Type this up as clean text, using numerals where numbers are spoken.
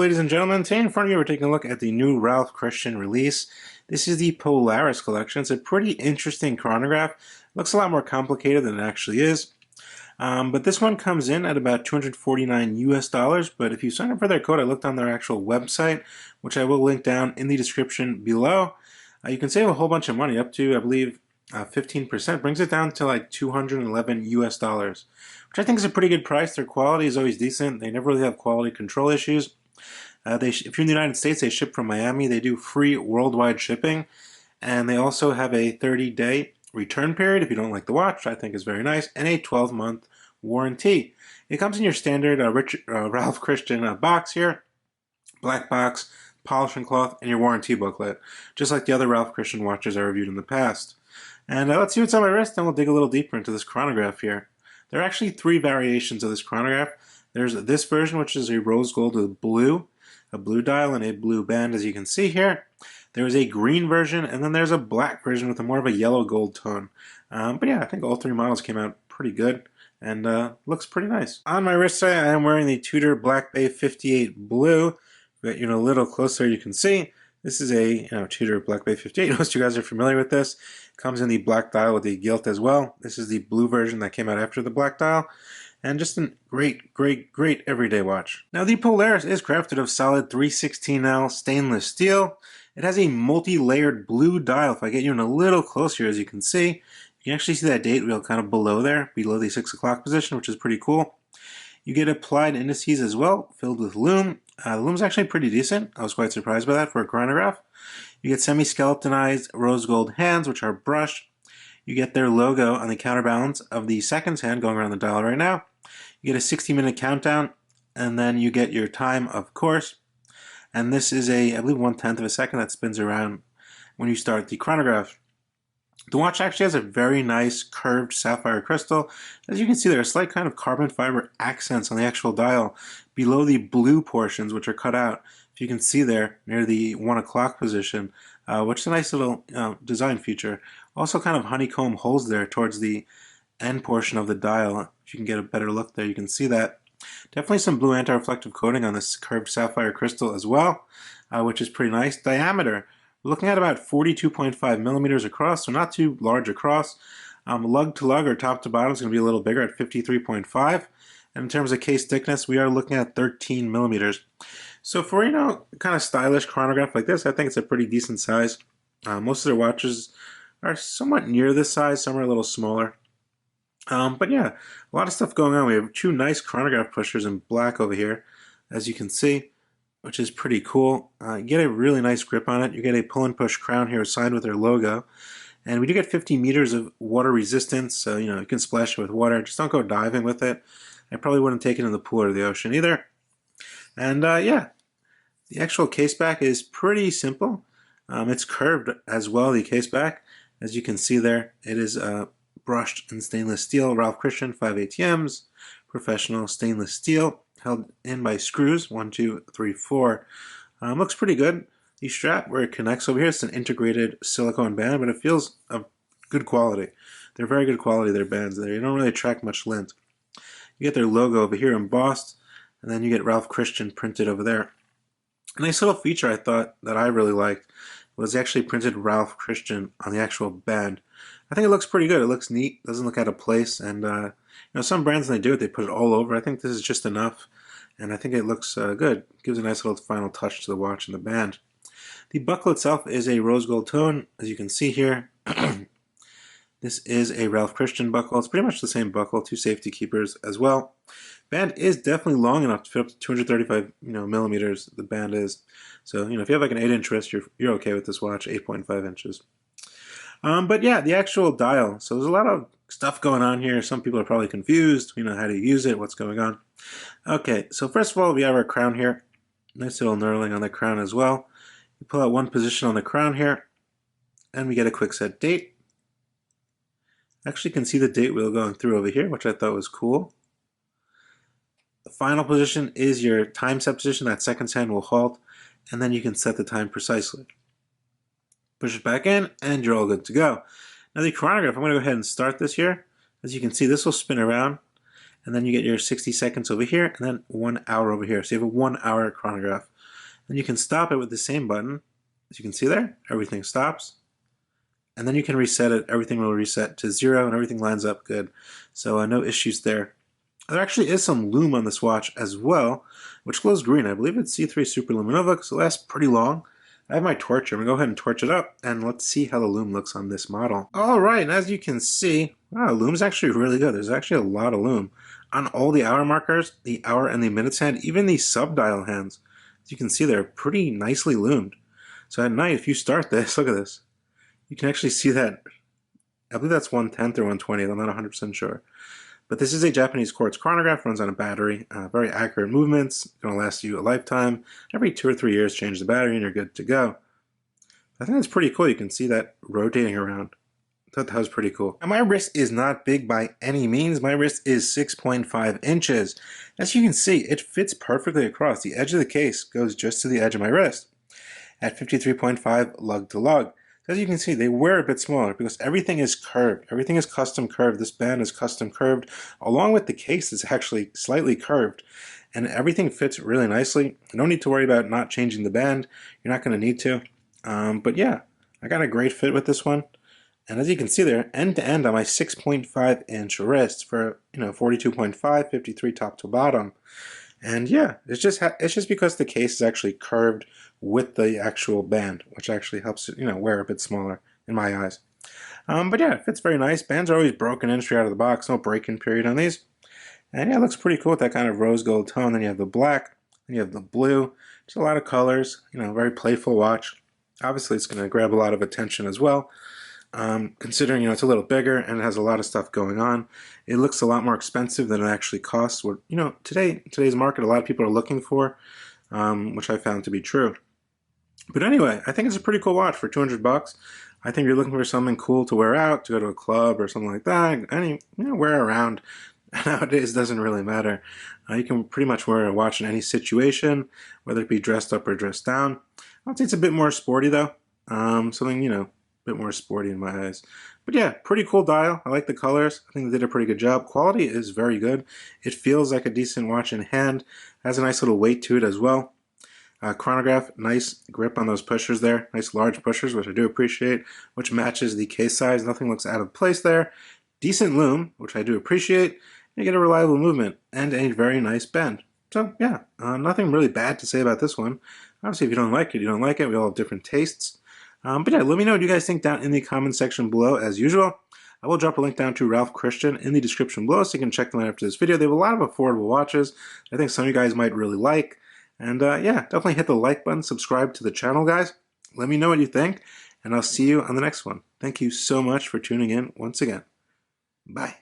ladies and gentlemen, today in front of you we're taking a look at the new Ralph Christian release. This is the Polaris collection. It's a pretty interesting chronograph. It looks a lot more complicated than it actually is. But this one comes in at about $249 US, but if you sign up for their code, I looked on their actual website, which I will link down in the description below. You can save a whole bunch of money, up to, I believe, 15%, brings it down to like $211 US, which I think is a pretty good price. Their quality is always decent. They never really have quality control issues. If you're in the United States, they ship from Miami. They do free worldwide shipping, and they also have a 30-day return period if you don't like the watch, which I think is very nice, and a 12-month warranty. It comes in your standard Ralph Christian box here, black box, polishing cloth, and your warranty booklet, just like the other Ralph Christian watches I reviewed in the past. And let's see what's on my wrist, and we'll dig a little deeper into this chronograph here. There are actually 3 variations of this chronograph. There's this version, which is a rose gold with blue, a blue dial, and a blue band, as you can see here. There is a green version, and then there's a black version with a more of a yellow gold tone. But yeah, I think all 3 models came out pretty good, and looks pretty nice. On my wrist today, I am wearing the Tudor Black Bay 58 Blue. But a little closer, you can see this is a Tudor Black Bay 58. Most of you guys are familiar with this. It comes in the black dial with the gilt as well. This is the blue version that came out after the black dial. And just a great, great, great everyday watch. Now the Polaris is crafted of solid 316L stainless steel. It has a multi-layered blue dial. If I get you in a little closer, as you can see, you can actually see that date wheel kind of below there, below the 6 o'clock position, which is pretty cool. You get applied indices as well, filled with Lume. The Lume's actually pretty decent. I was quite surprised by that for a chronograph. You get semi-skeletonized rose gold hands, which are brushed. You get their logo on the counterbalance of the seconds hand going around the dial right now. You get a 60-minute countdown, and then you get your time, of course. And this is I believe, 1/10 of a second that spins around when you start the chronograph. The watch actually has a very nice curved sapphire crystal. As you can see, there are slight kind of carbon fiber accents on the actual dial below the blue portions, which are cut out. If you can see there near the 1 o'clock position, which is a nice little design feature. Also kind of honeycomb holes there towards the end portion of the dial. If you can get a better look there, you can see that. Definitely some blue anti-reflective coating on this curved sapphire crystal as well, which is pretty nice. Diameter, we're looking at about 42.5 millimeters across, so not too large across. Lug to lug or top to bottom is going to be a little bigger at 53.5. And in terms of case thickness, we are looking at 13 millimeters. So for, kind of stylish chronograph like this, I think it's a pretty decent size. Most of their watches are somewhat near this size, some are a little smaller. But yeah, a lot of stuff going on. We have 2 nice chronograph pushers in black over here, as you can see, which is pretty cool. You get a really nice grip on it. You get a pull and push crown here signed with their logo. And we do get 50 meters of water resistance, so you can splash it with water. Just don't go diving with it. I probably wouldn't take it in the pool or the ocean either. And yeah, the actual case back is pretty simple. It's curved as well, the case back. As you can see there, it is brushed in stainless steel, Ralph Christian 5 ATMs, professional stainless steel, held in by screws, 1, 2, 3, 4. Looks pretty good. The strap where it connects over here, it's an integrated silicone band, but it feels of good quality. They're very good quality, their bands there. You don't really attract much lint. You get their logo over here embossed, and then you get Ralph Christian printed over there. A nice little feature I thought that I really liked was actually printed Ralph Christian on the actual band. I think it looks pretty good. It looks neat, doesn't look out of place, and some brands when they do it, they put it all over. I think this is just enough, and I think it looks good. It gives a nice little final touch to the watch and the band. The buckle itself is a rose gold tone, as you can see here. This is a Ralph Christian buckle. It's pretty much the same buckle, 2 safety keepers as well. Band is definitely long enough to fit up to 235 millimeters. The band is. So if you have like an 8-inch wrist, you're okay with this watch, 8.5 inches. But yeah, the actual dial. So there's a lot of stuff going on here. Some people are probably confused. How to use it, what's going on. Okay, so first of all, we have our crown here. Nice little knurling on the crown as well. You pull out one position on the crown here, and we get a quick set date. Actually can see the date wheel going through over here, which I thought was cool. The final position is your time set position. That seconds hand will halt, and then you can set the time precisely. Push it back in, and you're all good to go. Now the chronograph, I'm going to go ahead and start this here. As you can see, this will spin around, and then you get your 60 seconds over here, and then 1 hour over here. So you have a 1 hour chronograph. Then you can stop it with the same button. As you can see there, everything stops. And then you can reset it. Everything will reset to 0 and everything lines up good. So no issues there. There actually is some lume on this watch as well, which glows green. I believe it's C3 Superluminova, because it lasts pretty long. I have my torch. I'm going to go ahead and torch it up, and let's see how the lume looks on this model. Alright, and as you can see, wow, lume's actually really good. There's actually a lot of lume. On all the hour markers, the hour and the minutes hand, even the sub-dial hands, as you can see, they're pretty nicely lumed. So at night, if you start this, look at this. You can actually see that, I believe that's 1/10 or 1/20, I'm not 100% sure. But this is a Japanese quartz chronograph, runs on a battery, very accurate movements, going to last you a lifetime. Every 2 or 3 years, change the battery and you're good to go. I think that's pretty cool. You can see that rotating around. I thought that was pretty cool. Now, my wrist is not big by any means. My wrist is 6.5 inches. As you can see, it fits perfectly across. The edge of the case goes just to the edge of my wrist at 53.5 lug to lug. As you can see, they wear a bit smaller because everything is curved. Everything is custom curved. This band is custom curved, along with the case is actually slightly curved, and everything fits really nicely. You don't need to worry about not changing the band. You're not going to need to. But yeah, I got a great fit with this one. And as you can see there, end to end on my 6.5 inch wrist for 42.5, 53 top to bottom. And yeah, it's just because the case is actually curved with the actual band, which actually helps it, wear a bit smaller in my eyes. But yeah, it fits very nice. Bands are always broken in straight out of the box, no break-in period on these. And yeah, it looks pretty cool with that kind of rose gold tone. Then you have the black, then you have the blue. Just a lot of colors, very playful watch. Obviously, it's going to grab a lot of attention as well. Considering it's a little bigger and it has a lot of stuff going on, it looks a lot more expensive than it actually costs. What today's market, a lot of people are looking for, which I found to be true. But anyway, I think it's a pretty cool watch for 200 bucks. I think you're looking for something cool to wear out, to go to a club or something like that. Wear around nowadays doesn't really matter. You can pretty much wear a watch in any situation, whether it be dressed up or dressed down. I'd say it's a bit more sporty though. Something bit more sporty in my eyes. But yeah, pretty cool dial. I like the colors. I think they did a pretty good job. Quality is very good. It feels like a decent watch in hand. Has a nice little weight to it as well. Chronograph, nice grip on those pushers there. Nice large pushers, which I do appreciate, which matches the case size. Nothing looks out of place there. Decent lume, which I do appreciate. You get a reliable movement and a very nice bend. So yeah, nothing really bad to say about this one. Obviously, if you don't like it, you don't like it. We all have different tastes. But yeah, let me know what you guys think down in the comment section below as usual. I will drop a link down to Ralph Christian in the description below so you can check them out after this video. They have a lot of affordable watches I think some of you guys might really like. And yeah, definitely hit the like button, subscribe to the channel, guys. Let me know what you think, and I'll see you on the next one. Thank you so much for tuning in once again. Bye.